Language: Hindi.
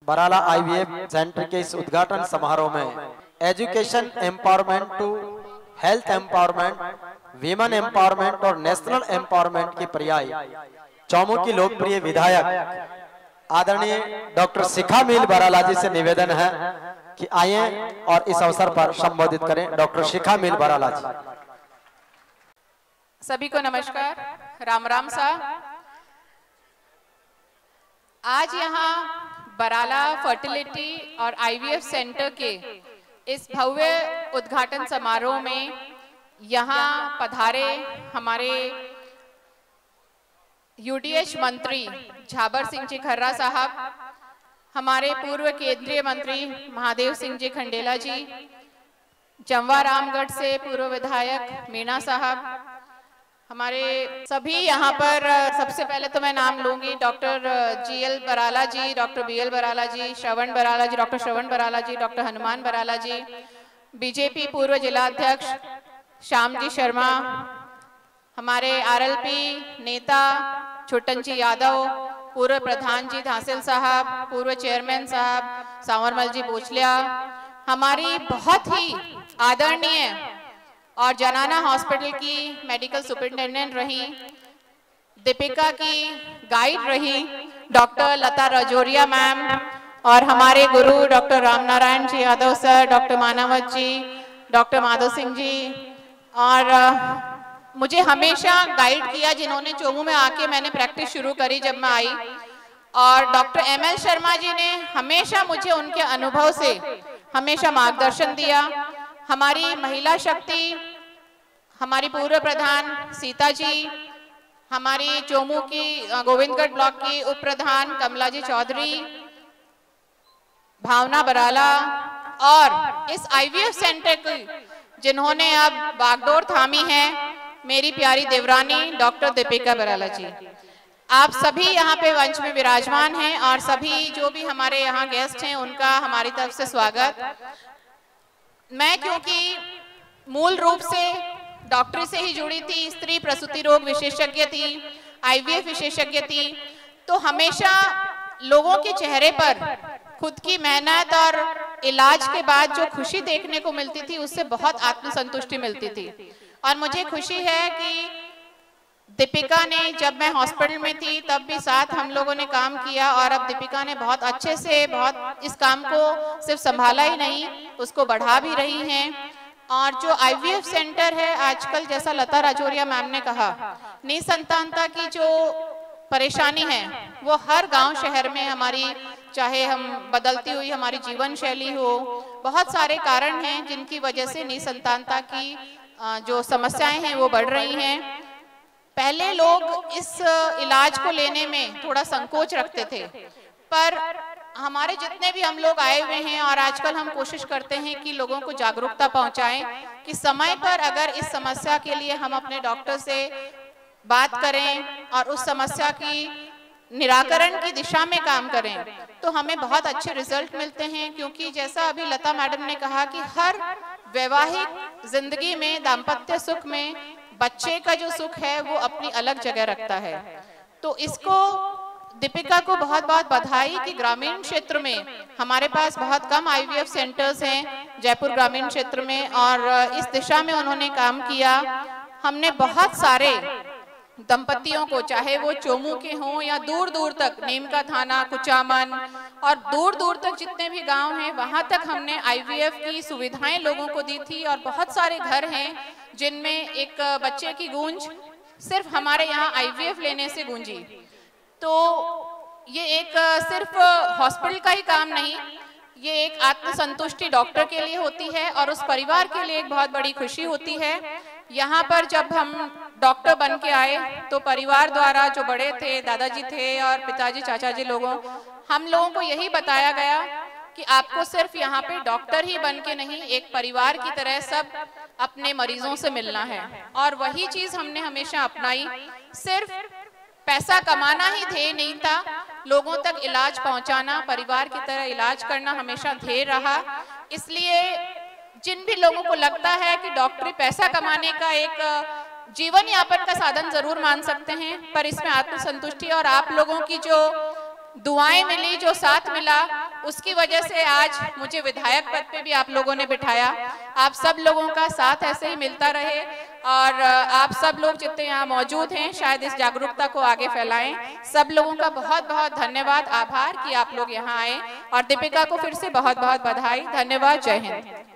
बराला आईवीएफ सेंटर के इस उद्घाटन समारोह में education empowerment to health empowerment, women empowerment और नेशनल एम्पावरमेंट के पर्याय चौमू की लोकप्रिय विधायक आदरणीय डॉक्टर शिखा मील बराला जी से निवेदन है कि आए और इस अवसर पर संबोधित करें। डॉक्टर शिखा मील बराला जी। सभी को नमस्कार, राम राम सा। आज यहाँ बराला फर्टिलिटी और आईवीएफ सेंटर के इस भव्य उद्घाटन समारोह में यहाँ पधारे हमारे यूडीएच मंत्री झाबर सिंह जी खर्रा साहब, हमारे पूर्व केंद्रीय मंत्री महादेव सिंह जी खंडेला जी, जमवा रामगढ़ से पूर्व विधायक मीणा साहब, हमारे सभी यहाँ पर सबसे पहले तो मैं नाम लूंगी डॉक्टर जीएल बराला जी, डॉक्टर बीएल बराला जी, श्रवण बराला जी, डॉक्टर श्रवण बराला जी, डॉक्टर हनुमान बराला जी, बीजेपी पूर्व जिलाध्यक्ष श्याम जी शर्मा, हमारे आरएलपी नेता छोटन जी यादव, पूर्व प्रधान जी धांसिल साहब, पूर्व चेयरमैन साहब सांवरमल जी बोचलिया, हमारी बहुत ही आदरणीय और जनाना हॉस्पिटल की मेडिकल सुपरिटेंडेंट रही, दीपिका की गाइड रही डॉक्टर लता राजौरिया मैम, और हमारे गुरु डॉक्टर रामनारायण जी यादव सर, डॉक्टर मानावत जी, डॉक्टर माधव सिंह जी, और मुझे हमेशा गाइड किया जिन्होंने चोमू में आके मैंने प्रैक्टिस शुरू करी जब मैं आई, और डॉक्टर एमएल शर्मा जी ने हमेशा मुझे उनके अनुभव से हमेशा मार्गदर्शन दिया। हमारी महिला शक्ति, हमारी पूर्व प्रधान सीता जी, हमारी चोमू की गोविंदगढ़ ब्लॉक की उप प्रधान कमला जी चौधरी, भावना बराला, और इस आईवीएफ सेंटर की जिन्होंने अब बागडोर थामी है मेरी प्यारी देवरानी डॉक्टर दीपिका बराला जी। आप सभी यहाँ पे मंच में विराजमान हैं और सभी जो भी हमारे यहाँ गेस्ट हैं उनका हमारी तरफ से स्वागत। मैं क्योंकि मूल रूप से डॉक्टरी से ही जुड़ी थी, स्त्री प्रसूति रोग विशेषज्ञ थी, आईवीएफ विशेषज्ञ थी, तो हमेशा लोगों के चेहरे पर खुद की मेहनत और इलाज के बाद जो खुशी देखने को मिलती थी उससे बहुत आत्मसंतुष्टि मिलती थी। और मुझे खुशी है कि दीपिका ने, जब मैं हॉस्पिटल में थी तब भी साथ हम लोगों ने काम किया, और अब दीपिका ने बहुत अच्छे से बहुत इस काम को सिर्फ संभाला ही नहीं, उसको बढ़ा भी रही हैं। और जो आईवीएफ सेंटर है आजकल, जैसा लता राजौरिया मैम ने कहा, निसंतानता की जो परेशानी है वो हर गांव शहर में हमारी, चाहे हम बदलती हुई हमारी जीवन शैली हो, बहुत सारे कारण हैं जिनकी वजह से निसंतानता की जो समस्याएं हैं वो बढ़ रही हैं। पहले लोग इस इलाज को लेने में थोड़ा संकोच रखते थे, पर हमारे जितने भी हम लोग आए हुए हैं और आजकल हम कोशिश करते हैं कि लोगों को जागरूकता पहुंचाएं कि समय पर अगर इस समस्या के लिए हम अपने डॉक्टर से बात करें और उस समस्या की निराकरण की दिशा में काम करें तो हमें बहुत अच्छे रिजल्ट मिलते हैं। क्योंकि जैसा अभी लता मैडम ने कहा कि हर वैवाहिक जिंदगी में, दाम्पत्य सुख में, बच्चे का जो सुख है वो अपनी अलग जगह रखता है। तो इसको दीपिका को बहुत बहुत बधाई कि ग्रामीण क्षेत्र में हमारे पास बहुत कम आईवीएफ सेंटर्स हैं जयपुर ग्रामीण क्षेत्र में, और इस दिशा में उन्होंने काम किया। हमने बहुत सारे दंपतियों को, चाहे वो चोमू के हों या दूर दूर तक, नीमका थाना, कुचामन और दूर दूर तक जितने भी गांव हैं वहां तक हमने आईवीएफ की सुविधाएं लोगों को दी थी। और बहुत सारे घर हैं जिनमें एक बच्चे की गूंज सिर्फ हमारे यहाँ आईवीएफ लेने से गूंजी। तो ये एक सिर्फ हॉस्पिटल का ही काम नहीं, ये एक आत्मसंतुष्टि डॉक्टर के लिए होती है और उस परिवार के लिए एक बहुत बड़ी खुशी होती है। यहाँ पर जब हम डॉक्टर बन के आए तो परिवार द्वारा, जो बड़े थे, दादाजी थे और पिताजी चाचा जी लोगों, हम लोगों को यही बताया गया कि आपको सिर्फ यहाँ पे डॉक्टर ही बन के नहीं, एक परिवार की तरह सब अपने मरीजों से मिलना है। और वही चीज हमने हमेशा अपनाई। सिर्फ पैसा कमाना ही ध्येय नहीं था, लोगों तक इलाज पहुंचाना, परिवार की तरह इलाज करना हमेशा ध्येय रहा। इसलिए जिन भी लोगों को लगता है कि डॉक्टरी पैसा कमाने का एक जीवन यापन का साधन जरूर मान सकते हैं, पर इसमें आत्मसंतुष्टि और आप लोगों की जो दुआएं मिली, जो साथ मिला, उसकी वजह से आज मुझे विधायक पद पे भी आप लोगों ने बिठाया। आप सब लोगों का साथ ऐसे ही मिलता रहे और आप सब लोग जितने यहाँ मौजूद हैं शायद इस जागरूकता को आगे फैलाएं। सब लोगों का बहुत बहुत धन्यवाद, आभार कि आप लोग यहाँ आए, और दीपिका को फिर से बहुत बहुत बधाई। धन्यवाद। जय हिंद।